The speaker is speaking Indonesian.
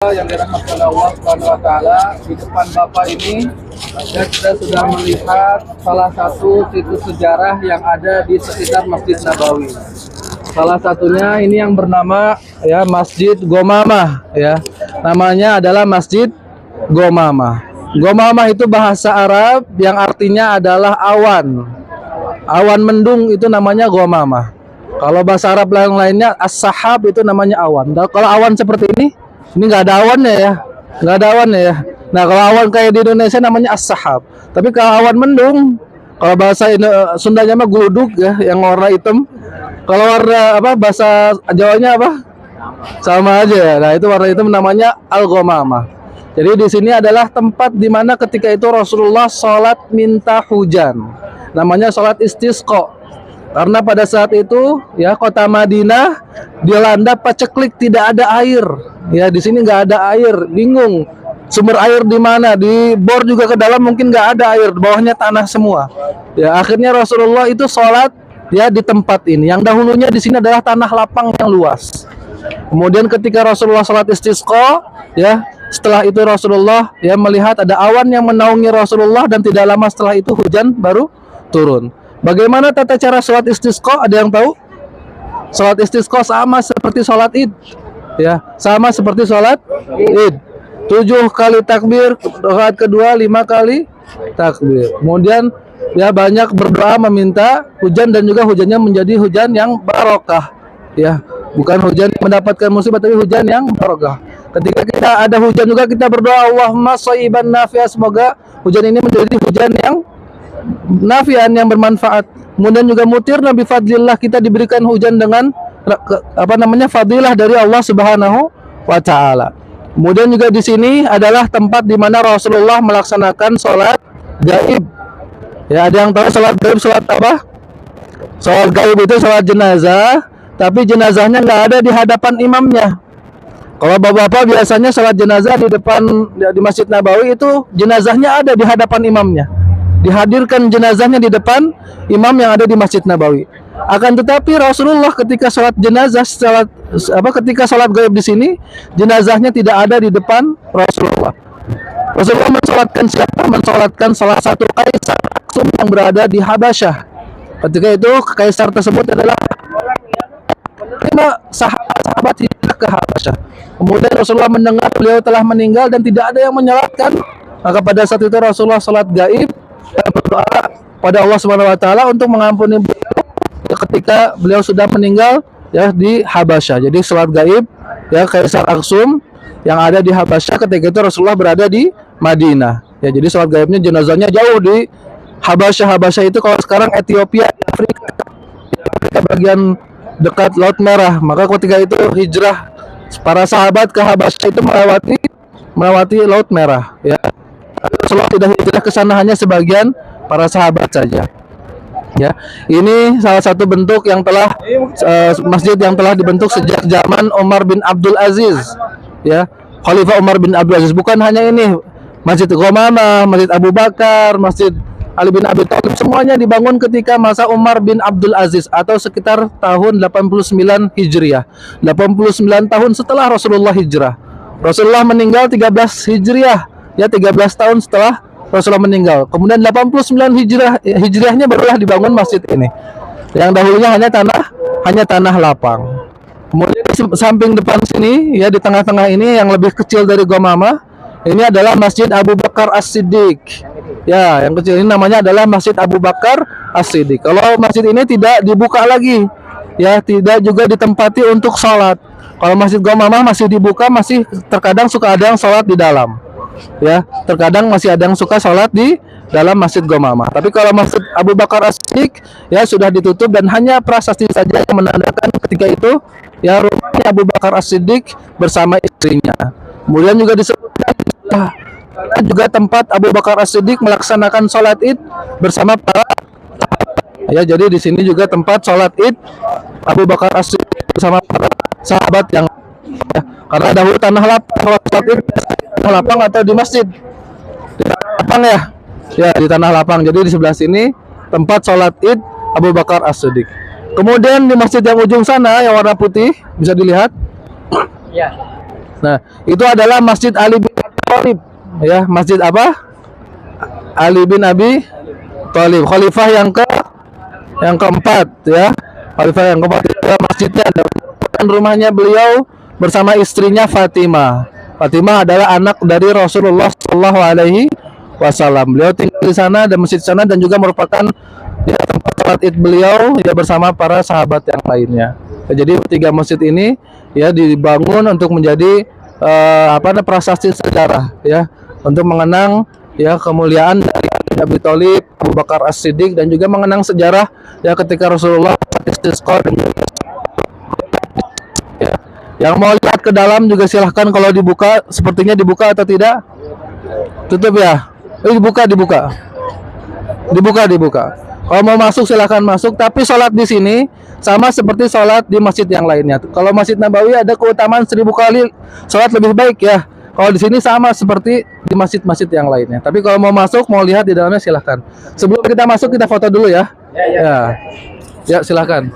Yang dirahmati oleh Allah Subhanahu wa taala, di depan Bapak ini kita sudah melihat salah satu situs sejarah yang ada di sekitar Masjid Nabawi. Salah satunya ini yang bernama Masjid Gomamah ya. Namanya adalah Masjid Gomamah. Gomamah itu bahasa Arab yang artinya adalah awan. Awan mendung itu namanya Gomamah. Kalau bahasa Arab yang lainnya as-sahab itu namanya awan. Nah, kalau awan seperti ini nggak ada awannya ya, nggak ada awannya ya. Nah, kalau awan kayak di Indonesia namanya as-sahab. Tapi kalau awan mendung, kalau bahasa Sundanya mah gluduk ya, yang warna hitam. Kalau warna bahasa Jawanya apa? Sama aja ya. Nah, itu warna hitam namanya al-ghamamah. Jadi di sini adalah tempat di mana ketika itu Rasulullah sholat minta hujan. Namanya sholat istisqa. Karena pada saat itu ya kota Madinah dilanda paceklik, tidak ada air. Ya di sini nggak ada air, bingung. Sumber air di mana? Di bor juga ke dalam mungkin nggak ada air, bawahnya tanah semua. Ya akhirnya Rasulullah itu sholat ya di tempat ini. Yang dahulunya di sini adalah tanah lapang yang luas. Kemudian ketika Rasulullah sholat istisqa, ya setelah itu Rasulullah ya melihat ada awan yang menaungi Rasulullah dan tidak lama setelah itu hujan baru turun. Bagaimana tata cara sholat istisqa? Ada yang tahu? Sholat istisqa sama seperti sholat id, ya, sama seperti sholat id. 7 kali takbir, rakaat kedua 5 kali takbir. Kemudian ya banyak berdoa meminta hujan dan juga hujannya menjadi hujan yang barokah, ya, bukan hujan yang mendapatkan musibah tapi hujan yang barokah. Ketika kita ada hujan juga kita berdoa Allahumma shayyiban nafi'an, semoga hujan ini menjadi hujan yang nafian yang bermanfaat. Kemudian juga mutir nabi fadlillah, kita diberikan hujan dengan fadilah dari Allah Subhanahu wa taala. Kemudian juga di sini adalah tempat di mana Rasulullah melaksanakan sholat gaib. Ya, ada yang tahu sholat gaib sholat apa? Sholat gaib itu sholat jenazah, tapi jenazahnya nggak ada di hadapan imamnya. Kalau bapak-bapak biasanya sholat jenazah di depan di Masjid Nabawi itu jenazahnya ada di hadapan imamnya. Dihadirkan jenazahnya di depan imam yang ada di Masjid Nabawi. Akan tetapi Rasulullah ketika sholat jenazah, ketika sholat gaib di sini, jenazahnya tidak ada di depan Rasulullah. Rasulullah mensolatkan siapa? Mensolatkan salah satu kaisar Aksum yang berada di Habasyah. Ketika itu kaisar tersebut adalah 5 sahabat hijrah ke Habasyah. Kemudian Rasulullah mendengar beliau telah meninggal dan tidak ada yang menyolatkan. Maka pada saat itu Rasulullah sholat gaib dan berdoa pada Allah Subhanahu wa taala untuk mengampuni beliau ketika beliau sudah meninggal ya di Habasyah. Jadi salat gaib ya Kaisar Aksum yang ada di Habasyah, ketika itu Rasulullah berada di Madinah. Ya, jadi salat gaibnya jenazahnya jauh di Habasyah. Habasyah itu kalau sekarang Ethiopia, Afrika bagian dekat Laut Merah. Maka ketika itu hijrah para sahabat ke Habasyah itu melewati Laut Merah ya. Rasulullah tidak hijrah ke sana, hanya sebagian para sahabat saja. Ya, ini salah satu bentuk yang telah masjid yang telah dibentuk sejak zaman Umar bin Abdul Aziz. Ya, Khalifah Umar bin Abdul Aziz. Bukan hanya ini, Masjid Ghamamah, Masjid Abu Bakar, Masjid Ali bin Abi Thalib, semuanya dibangun ketika masa Umar bin Abdul Aziz atau sekitar tahun 89 Hijriah. 89 tahun setelah Rasulullah hijrah. Rasulullah meninggal 13 Hijriah. Ya, 13 tahun setelah Rasulullah meninggal. Kemudian 89 hijriahnya barulah dibangun masjid ini. Yang dahulunya hanya tanah lapang. Kemudian di samping depan sini ya, di tengah-tengah ini yang lebih kecil dari Ghamamah, ini adalah Masjid Abu Bakar As-Siddiq. Ya, yang kecil ini namanya adalah Masjid Abu Bakar As-Siddiq. Kalau masjid ini tidak dibuka lagi, ya, tidak juga ditempati untuk sholat. Kalau Masjid Ghamamah masih dibuka, masih terkadang suka ada yang sholat di dalam. Ya, terkadang masih ada yang suka sholat di dalam Masjid Ghamamah. Tapi kalau Masjid Abu Bakar As-Siddiq ya sudah ditutup dan hanya prasasti saja yang menandakan ketika itu ya rumahnya Abu Bakar As-Siddiq bersama istrinya. Kemudian juga disebutkan juga tempat Abu Bakar As-Siddiq melaksanakan sholat Id bersama para ya. Jadi di sini juga tempat sholat Id Abu Bakar As-Siddiq bersama para sahabat yang ya, karena dahulu tanah lapang atau di masjid di tanah lapang ya di tanah lapang. Jadi di sebelah sini tempat sholat Id Abu Bakar As-Siddiq. Kemudian di masjid yang ujung sana yang warna putih bisa dilihat. Ya. Nah, itu adalah Masjid Ali bin Abi Thalib. Ya, masjid apa? Ali bin Abi Thalib, khalifah yang keempat ya. Khalifah yang keempat itu masjidnya dan rumahnya beliau bersama istrinya Fatimah. Fatimah adalah anak dari Rasulullah Shallallahu Alaihi Wasallam. Beliau tinggal di sana dan masjid sana dan juga merupakan ya, tempat sholat id beliau ya bersama para sahabat yang lainnya. Jadi tiga masjid ini ya dibangun untuk menjadi prasasti sejarah ya untuk mengenang ya kemuliaan dari Abi Thalib, Abu Bakar As-Siddiq dan juga mengenang sejarah ya ketika Rasulullah istisqa ya. Yang mau lihat ke dalam juga silahkan, kalau dibuka, sepertinya dibuka atau tidak? Tutup ya. Dibuka. Kalau mau masuk silahkan masuk, tapi sholat di sini sama seperti sholat di masjid yang lainnya. Kalau Masjid Nabawi ada keutamaan 1000 kali sholat lebih baik ya. Kalau di sini sama seperti di masjid-masjid yang lainnya. Tapi kalau mau masuk, mau lihat di dalamnya silahkan. Sebelum kita masuk kita foto dulu ya. Ya silahkan.